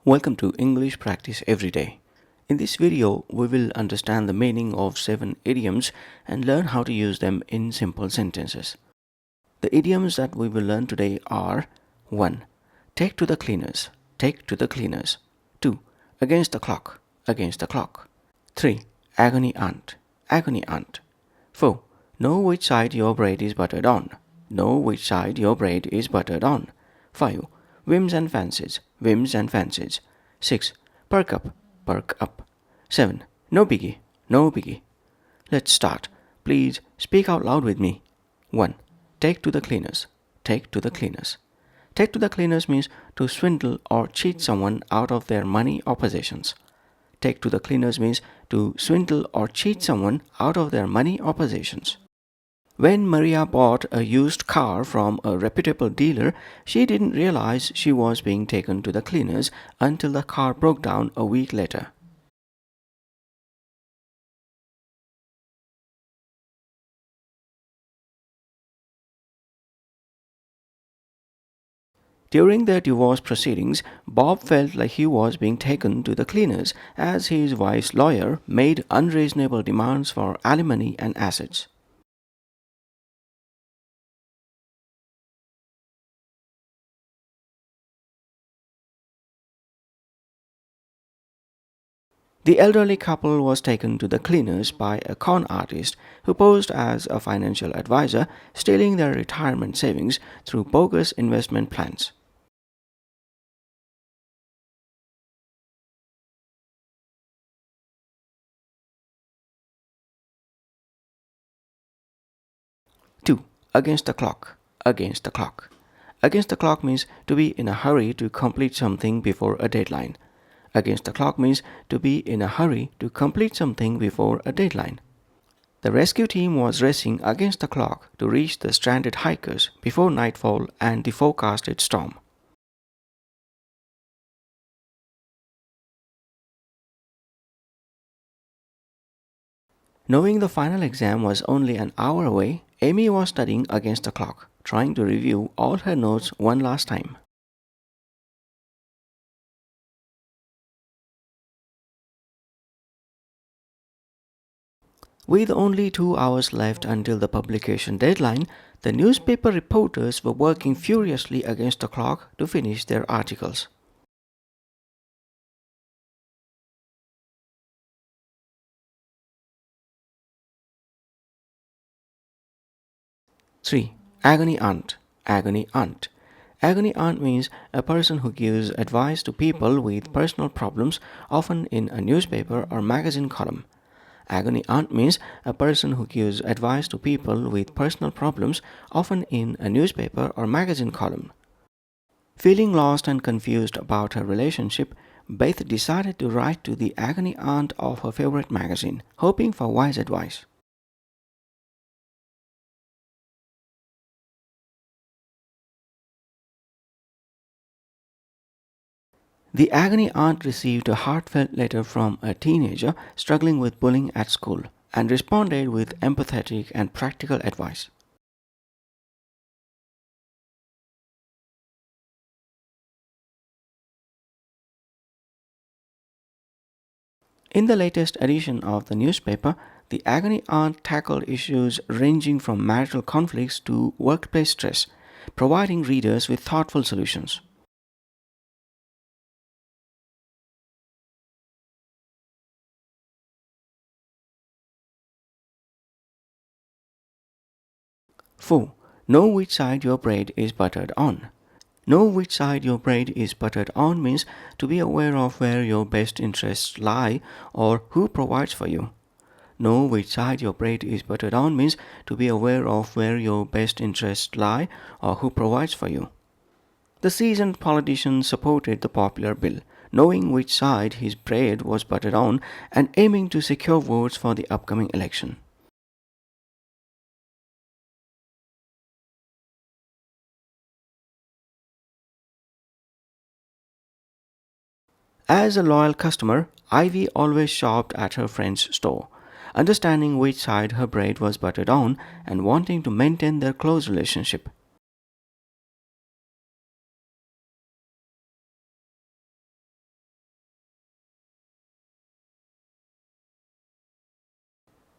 Welcome to English Practice Everyday. In this video, we will understand the meaning of 7 idioms and learn how to use them in simple sentences. The idioms that we will learn today are 1. Take to the cleaners, take to the cleaners. 2. Against the clock, against the clock. 3. Agony aunt, agony aunt. 4. Know which side your bread is buttered on, know which side your bread is buttered on. 5. Whims and fancies, whims and fancies. 6. Perk up, perk up. 7. No biggy, no biggy. Let's start. Please speak out loud with me. 1. Take to the cleaners, take to the cleaners. Take to the cleaners means to swindle or cheat someone out of their money or possessions. Take to the cleaners means to swindle or cheat someone out of their money or possessions. When Maria bought a used car from a reputable dealer, she didn't realize she was being taken to the cleaners until the car broke down a week later. During their divorce proceedings, Bob felt like he was being taken to the cleaners as his wife's lawyer made unreasonable demands for alimony and assets. The elderly couple was taken to the cleaners by a con artist who posed as a financial advisor, stealing their retirement savings through bogus investment plans. Two. Against the clock, against the clock. Against the clock means to be in a hurry to complete something before a deadline. Against the clock means to be in a hurry to complete something before a deadline. The rescue team was racing against the clock to reach the stranded hikers before nightfall and the forecasted storm. Knowing the final exam was only an hour away, Amy was studying against the clock, trying to review all her notes one last time. With only 2 hours left until the publication deadline, the newspaper reporters were working furiously against the clock to finish their articles. Three. Agony Aunt, agony aunt. Agony aunt means a person who gives advice to people with personal problems, often in a newspaper or magazine column. Agony aunt means a person who gives advice to people with personal problems, often in a newspaper or magazine column. Feeling lost and confused about her relationship, Beth decided to write to the agony aunt of her favorite magazine, hoping for wise advice. The agony aunt received a heartfelt letter from a teenager struggling with bullying at school and responded with empathetic and practical advice. In the latest edition of the newspaper, the agony aunt tackled issues ranging from marital conflicts to workplace stress, providing readers with thoughtful solutions. Four. Know which side your bread is buttered on. Know which side your bread is buttered on means to be aware of where your best interests lie or who provides for you. Know which side your bread is buttered on means to be aware of where your best interests lie or who provides for you. The seasoned politician supported the popular bill, knowing which side his bread was buttered on and aiming to secure votes for the upcoming election. As a loyal customer, Ivy always shopped at her friend's store, understanding which side her bread was buttered on and wanting to maintain their close relationship.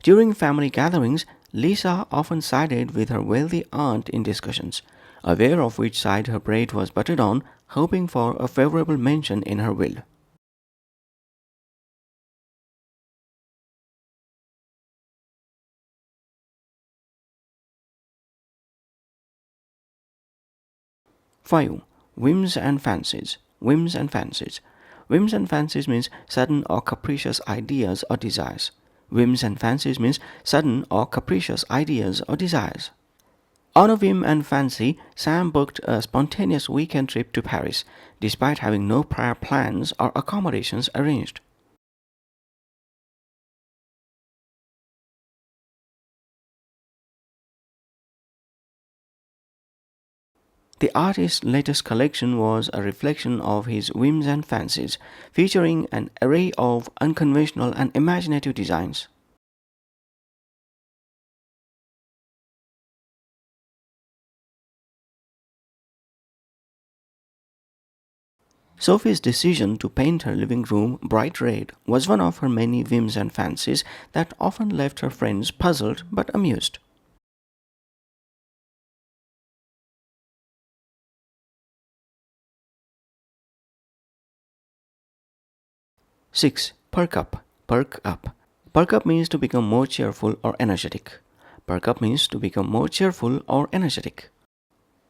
During family gatherings, Lisa often sided with her wealthy aunt in discussions, aware of which side her braid was buttoned on, hoping for a favorable mention in her will. 5. Whims and fancies. Whims and fancies. Whims and fancies means sudden or capricious ideas or desires. Whims and fancies means sudden or capricious ideas or desires. On a whim and fancy, Sam booked a spontaneous weekend trip to Paris, despite having no prior plans or accommodations arranged. The artist's latest collection was a reflection of his whims and fancies, featuring an array of unconventional and imaginative designs. Sophie's decision to paint her living room bright red was one of her many whims and fancies that often left her friends puzzled but amused. Six. Perk up. Perk up. Perk up means to become more cheerful or energetic. Perk up means to become more cheerful or energetic.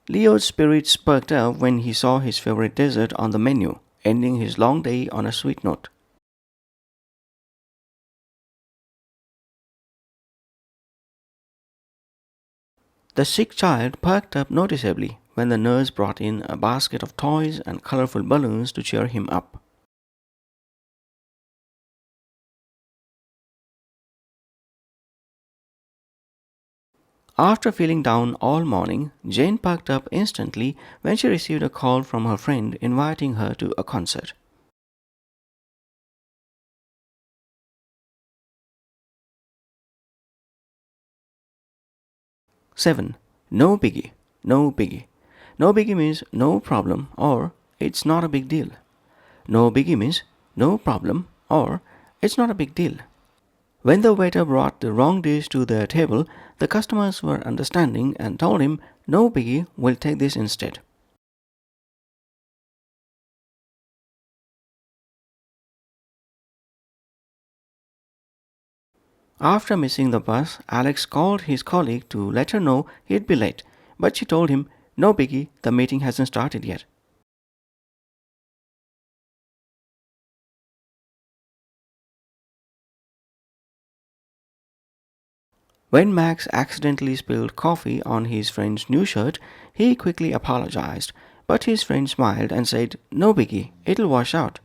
Leo's spirits perked up when he saw his favorite dessert on the menu, ending his long day on a sweet note. The sick child perked up noticeably when the nurse brought in a basket of toys and colorful balloons to cheer him up. After feeling down all morning, Jane perked up instantly when she received a call from her friend inviting her to a concert. 7. No biggy. No biggy. No biggy means no problem or it's not a big deal. No biggy means no problem or it's not a big deal. When the waiter brought the wrong dish to their table, the customers were understanding and told him, "No biggie, we'll take this instead." After missing the bus, Alex called his colleague to let her know he'd be late, but she told him, "No biggie, the meeting hasn't started yet." When Max accidentally spilled coffee on his friend's new shirt, he quickly apologized, but his friend smiled and said, "No biggie, it'll wash out."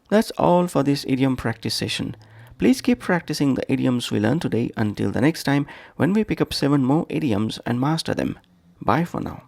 That's all for this idiom practice session. Please keep practicing the idioms we learned today until the next time when we pick up 7 more idioms and master them. Bye for now.